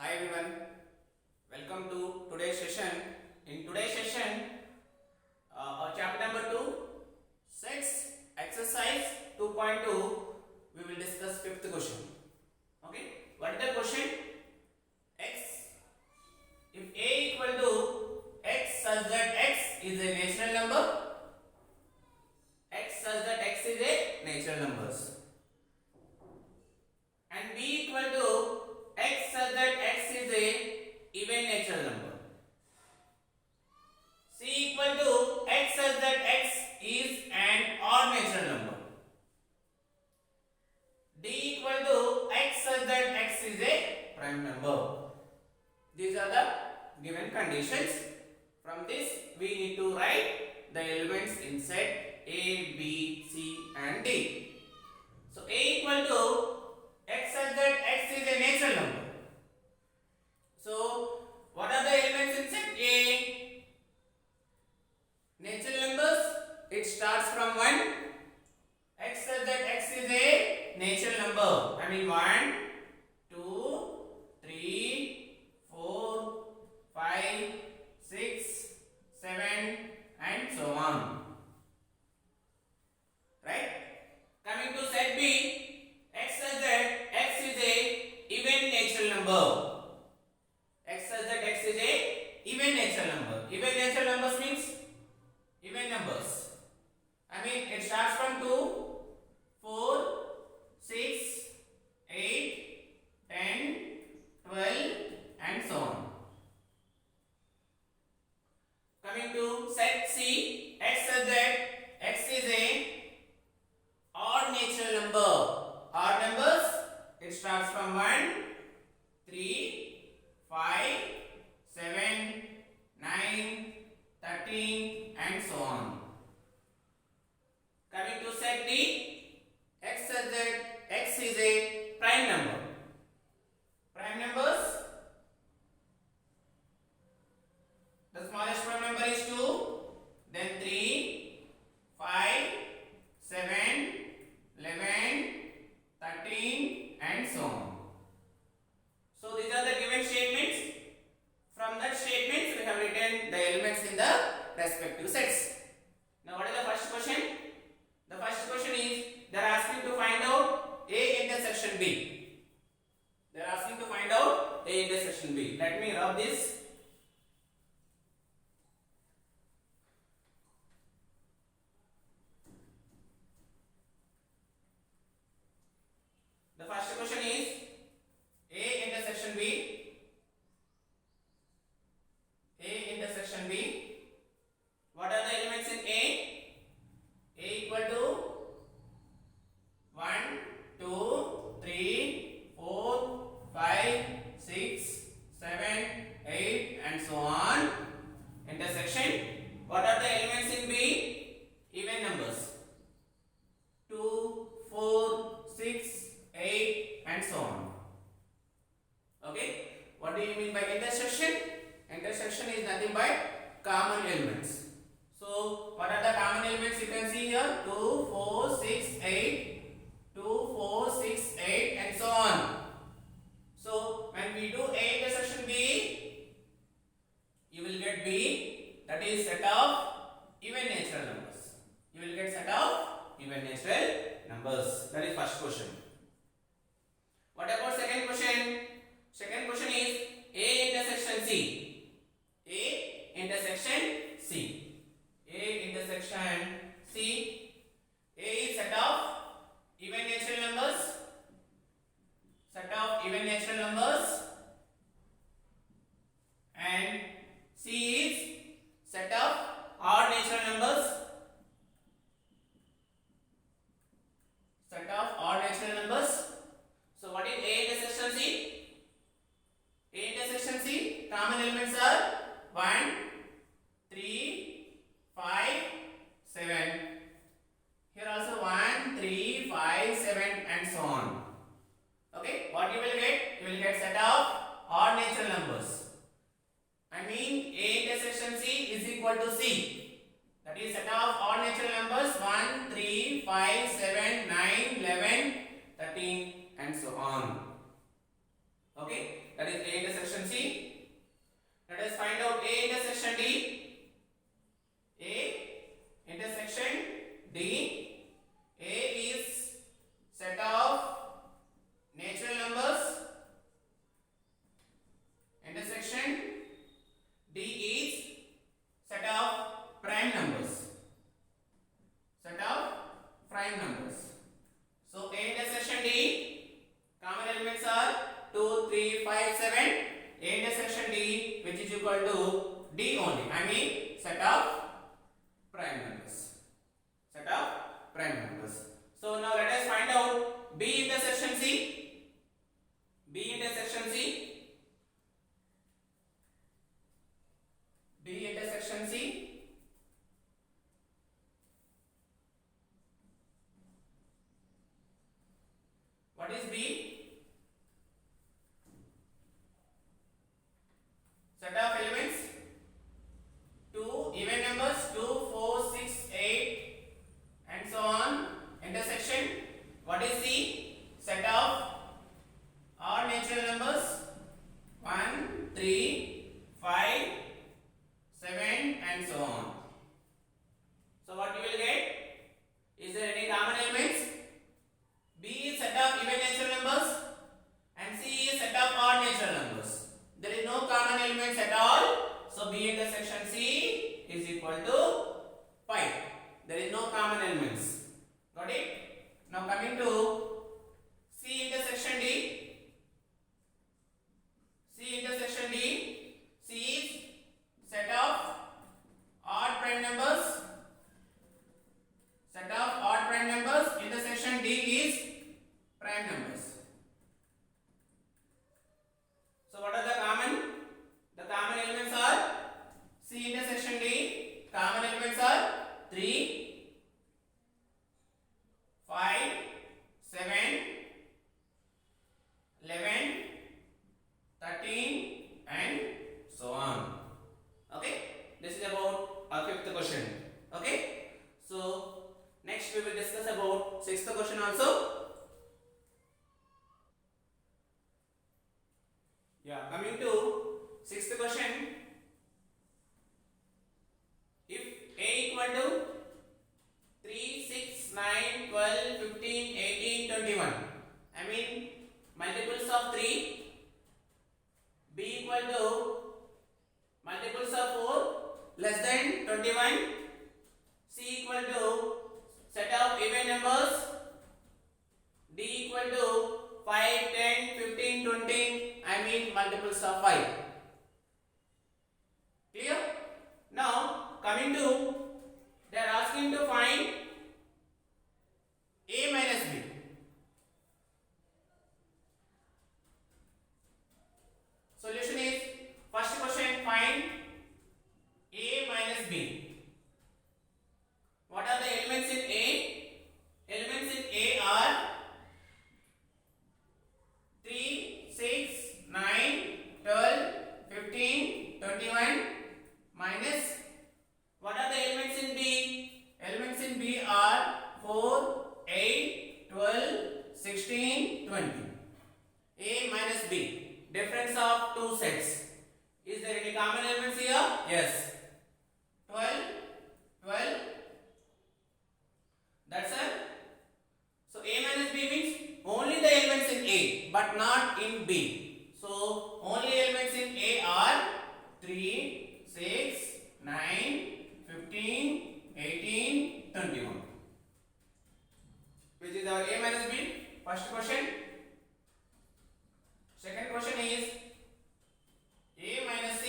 Hi everyone, welcome to today's session. In today's session, our chapter number 2, sets exercise 2.2, we will discuss fifth question. Okay, what is the question? X, if A equal to X such that X is a natural number, X such that X is a natural numbers, and B equal to X such that X is a even natural number. C equal to X such that X is an odd natural number. D equal to X such that X is a prime number. These are the given conditions. From this we need to write the elements in set A, B, C and D. So A equal to X such that X is a natural number. So what are the elements in set A? Natural numbers, it starts from 1. X such that X is a natural number. I mean 1, 2, 3, 4, 5, 6, 7 and so on. Right? Coming to set B, X such that X is a even natural number. X such that X is a even natural number. Even natural numbers means even numbers. I mean it starts from 2, 4, 6, 8, 10, 12 and so on. Coming to set C, X such that X is a odd natural number. Odd numbers, it starts from 1, 3, 5, 7, 9, 13 and so on. Coming to set D, X such that X is a prime number. Prime numbers, the smallest prime number is 2, then 3, 5, 7, 11, 13 and so on. So these are the given statements. From that statements we have written the elements in the respective sets. Now what is the first question? The first question is they are asking to find out A intersection B. They are asking to find out A intersection B. Let me rub this. The first question is A intersection B. A intersection B. What are the elements in A? A equal to 1, 2, 3, 4, 5, 6, 7, 8 and so on. Intersection. What are the elements in B? Even numbers. 2, 4, 6, 8 and so on. Okay. What do you mean by intersection? Intersection is nothing but common elements. So what are the common elements you can see here? 2, 4, 6, 8, 2, 4, 6, 8 and so on. So when we do A intersection B, you will get B, that is set of even natural numbers. You will get set of even natural numbers. That is first question. What about second question? Second question is A intersection C. A intersection C. A intersection C. A is set of even natural numbers. Set of even natural numbers. And C is set of odd natural numbers. Set of odd natural numbers. So what is A intersection C? A intersection C, common elements are 1, 3, 5, 7. Here also 1, 3, 5, 7 and so on. Okay, what you will get? You will get set of odd natural numbers. I mean A intersection C is equal to C. That is set of odd natural numbers 1, 3, 5, 7, 9, 11, 13 and so on. Okay, that is A intersection 2, 3, 5, 7. A intersection D, which is equal to D only. I mean set of prime numbers. Set of prime numbers. So now let us find out B intersection C. B intersection C. B intersection C. What is B? Set of elements. 2 even numbers, 2, 4, 6, 8 and so on. Intersection. What is C? Set of odd natural numbers. 1, 3, 5, 7 and so on. So what you will get? Is there any common elements? B is set of even natural numbers and C is set of odd natural numbers. There is no common elements at all. So B intersection C is equal to 5. There is no common elements. Got it? Now coming to C intersection D. C intersection D. C is set of odd prime numbers. Set of odd prime numbers. Intersection D is prime numbers. So what are the common? The common elements are C intersection D. Common elements are 3, 5, 7, 11, 13 and so on. Okay? This is about our fifth question. Okay? So next we will discuss about sixth question also. Yeah, coming to sixth question. If A equal to 3, 6, 9, 12, 15, 18, 21. I mean multiples of 3. B equal to multiples of 4 less than 21. C equal to set of even numbers. D equal to 5, 10, 15, 20. I mean multiples of 5. Clear? Now coming to, they are asking to find A minus B. Solution is, first question, find A minus B. What are the elements in A? Elements in A are 3, 6, 9, 12, 15, 21 minus, what are the elements in B? Elements in B are 4, 8, 12, 16, 20. A minus B. Difference of two sets. Is there any common elements here? Yes. 12, 12. That's it. So A minus B means only the elements in A but not in B. So only elements in A are 3, 6, 9, 15, 18, 21. Which is our A minus B? First question. Second question is A minus C.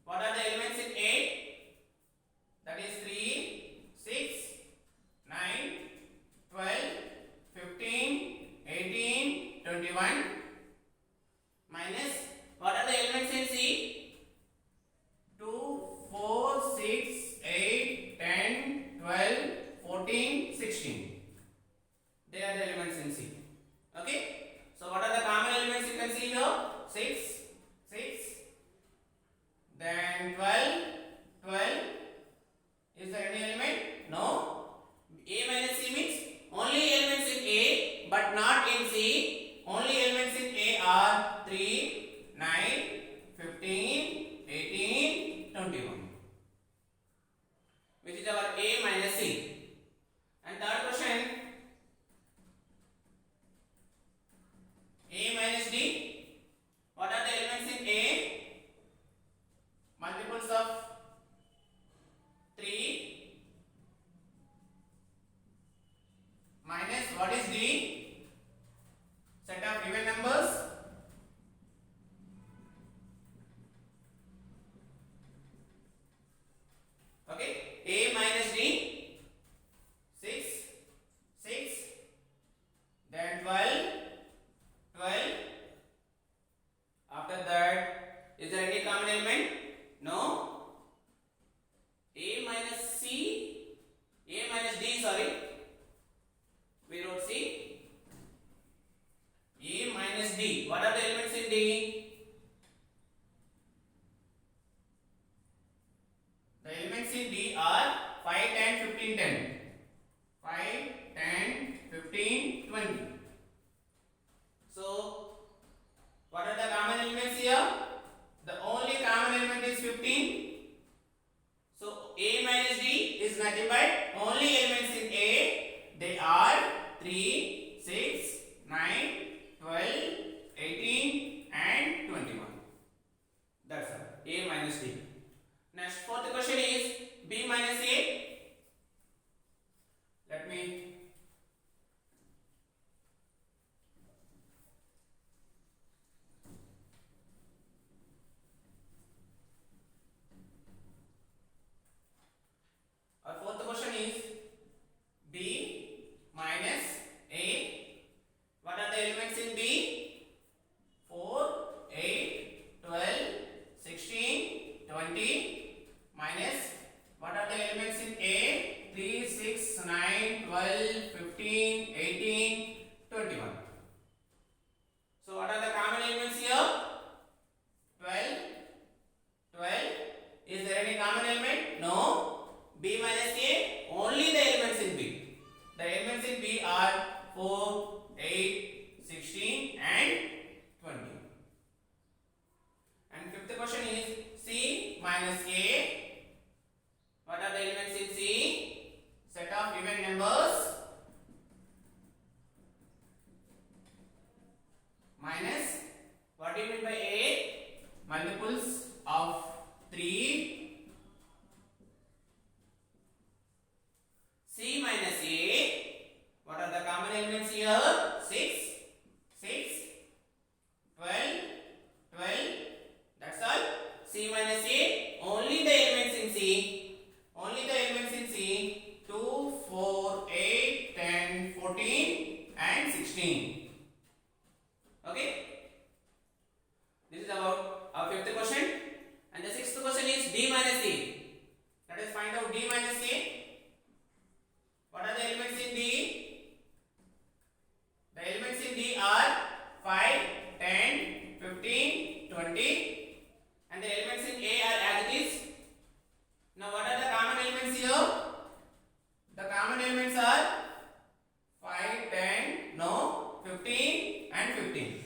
What are the elements in A? That is 3, 6, 9, 12, 15, 18, 21 minus, what are the elements in C? 2, 4, 6, 8, 10, 12, 14, 16. They are the elements in C. Okay? So what are the common elements you can see here? 6, 6, then 12, 12. Is there any element? No. A minus C means only elements in A but not in C. Only elements in A are 3, 9, 15, 18, 21. Which is our A minus C. And third question, A minus D. What are the elements in A? Multiples of 3 minus, what is D? Set 16. Okay, this is about our fifth question. And the sixth question is D minus A. Let us find out D minus A. What are the elements in D? The elements in D are 5, 10, 15, 20, and the elements in A are as it is. Now what are the common elements here? The common elements are 5, 10, no, 15 and 15.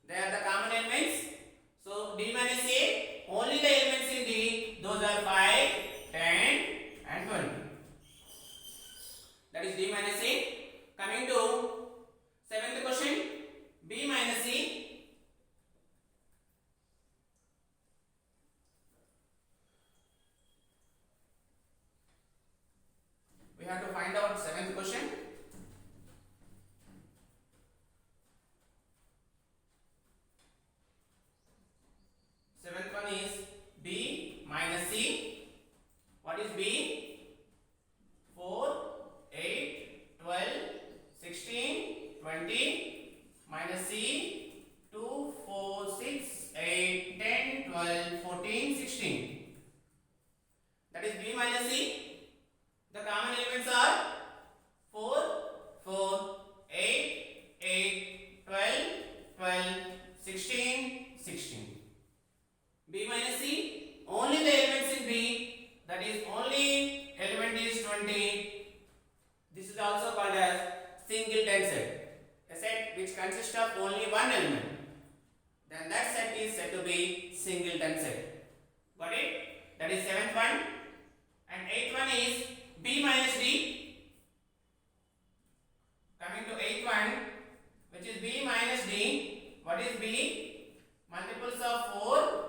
They are the common elements. So D minus A, only the elements in D, those are 5, 10 and 20. That is D minus A. Coming to seventh question, B minus C. We have to find out seventh question. Seventh one is B minus C. What is B? 4, 8, 12, 16, 20 minus C 2, 4, 6, 8, 10, 12, 14, 16. That is B minus C. The common elements are 4, 4, 8, 8, 12, 12, 16, 16. B minus C, only the elements in B, that is only element is 20. This is also called as singleton set, a set which consists of only one element. Then that set is said to be singleton set. Got it? That is seventh one. And eighth one is B minus D. Coming to eighth one, which is B minus D. What is B? Multiples of 4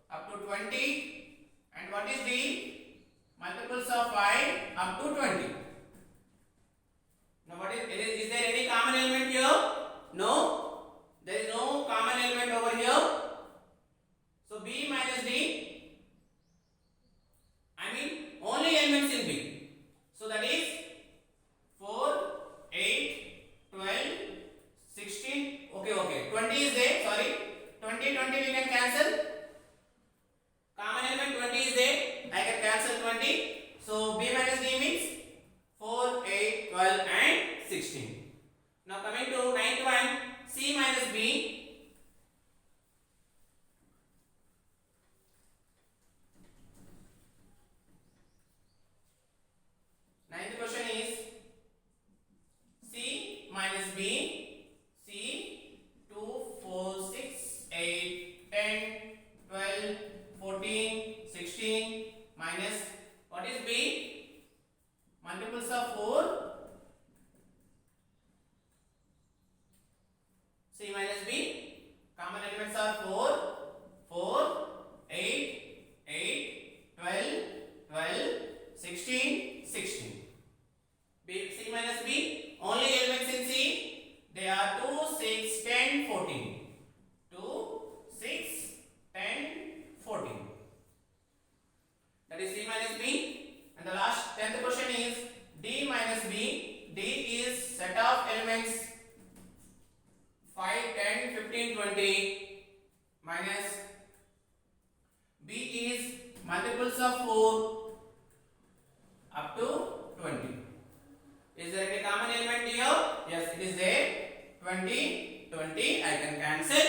up to 20. And what is D? Multiples of 5 up to 20. Now what is there any common element here? No. There is no common element over here. So B minus D, I mean only elements in B. So that is 4, 8, 12, 16. Okay. 20 is there. Sorry. 20 we can cancel. Common element 20 is there. I can cancel 20. So B minus D means 4, 8, 12 and 16. Now coming to ninth one, C minus B. Ninth question is C minus B. C 2, 4, 6, 8, 10, 12, 14, 16 minus what is B? Multiples of 4. C minus B. Common elements are 4, 4, 8, 8, 12, 12, 16, 16. C minus B. Only elements in C. They are 2, 6, 10, 14. 2, 6, 10, 14. That is C minus B. And the last 10th question is D minus B. D is set of elements 5, 10, 15, 20 minus B is multiples of 4 up to 20. Is there any common element here? Yes, it is there. 20, 20. I can cancel.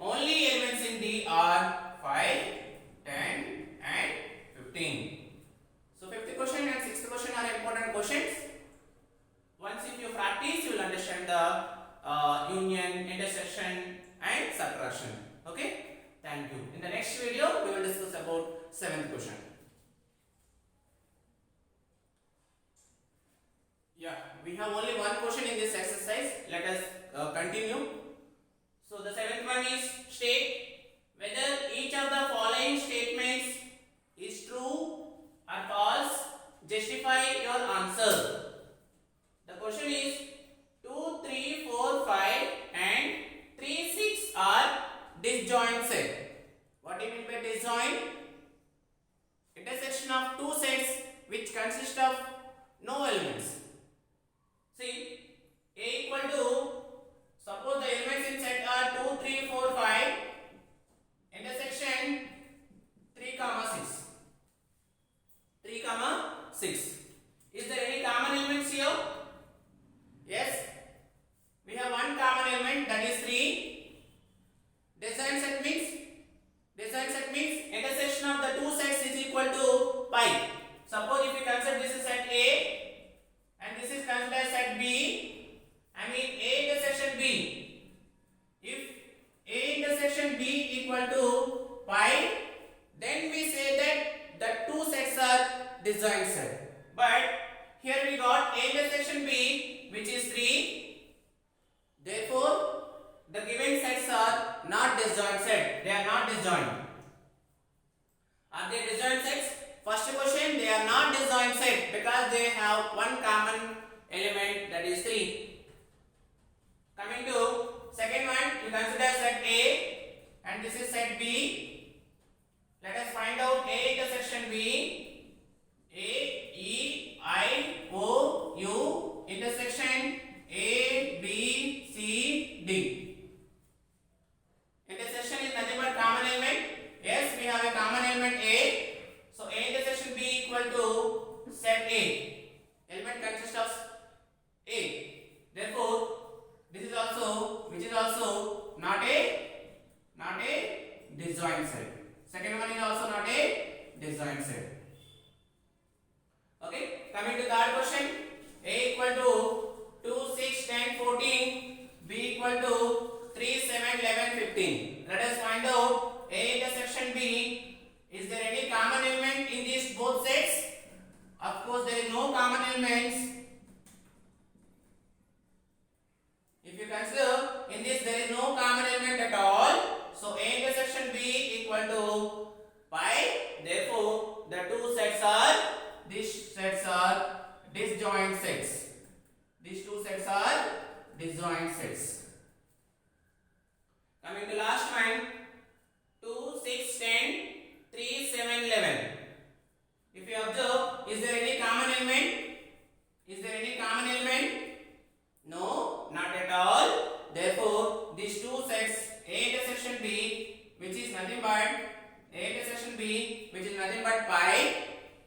Only elements in D are 5, 10 and 15. So fifth question and sixth question are important questions. Once if you practice, you will understand the union, intersection and subtraction. Okay? Thank you. In the next video, we will discuss about seventh question. Yeah, we have only one question in this exercise. Let us continue. So the seventh one is state whether each of the following statements is true or false. Justify your answer. The question is 2, 3, 4, 5 and 3, 6 are disjoint set. What do you mean by disjoint? Intersection of two sets which consist of no elements. See, A equal to element, that is 3. Disjoint set means intersection of the two sets is equal to pi. Suppose if you consider this is set A and this is considered set B, I mean A intersection B. If A intersection B equal to pi, then we say that the two sets are disjoint set. But here we got A intersection B, which is 3. Therefore, the given sets are not disjoint set. They are not disjoint. Are they disjoint sets? First question, they are not disjoint set because they have one common element, that is 3. Coming to second one, you consider set A and this is set B. Let us find out A intersection B. A, E, I, O, U intersection A, B, C, D. Intersection is nothing but common element. Yes, we have a common element A. So A intersection B equal to set A. Element consists of A. Therefore, this is also, which is also not a disjoint set. Second one is also not a disjoint set. Okay, coming to third question. A equal to 2, 6, 10, 14. B equal to 3, 7, 11, 15. Let us find out A intersection B. Is there any common element in these both sets? Of course, there is no common elements. If you consider in this there is no common element at all, so A intersection B equal to pi. Therefore, the two sets are, these sets are disjoint sets. These two sets are disjoint sets. Coming to last one, 2, 6, 10, 3, 7, 11. If you observe, is there any common element? Is there any common element? No, not at all. Therefore, these two sets, A intersection B, which is nothing but A intersection B, which is nothing but pi.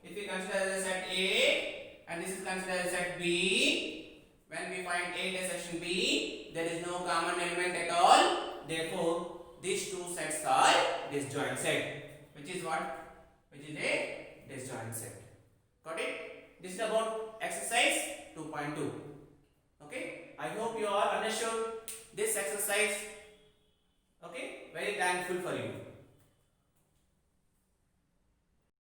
If we consider the set A and this is considered as set B, when we find A intersection B, there is no common element at all. Therefore, these two sets are disjoint set. Which is what? Which is a disjoint set. Got it? This is about exercise 2.2. Okay? I hope you all understood this exercise. Okay? Very thankful for you.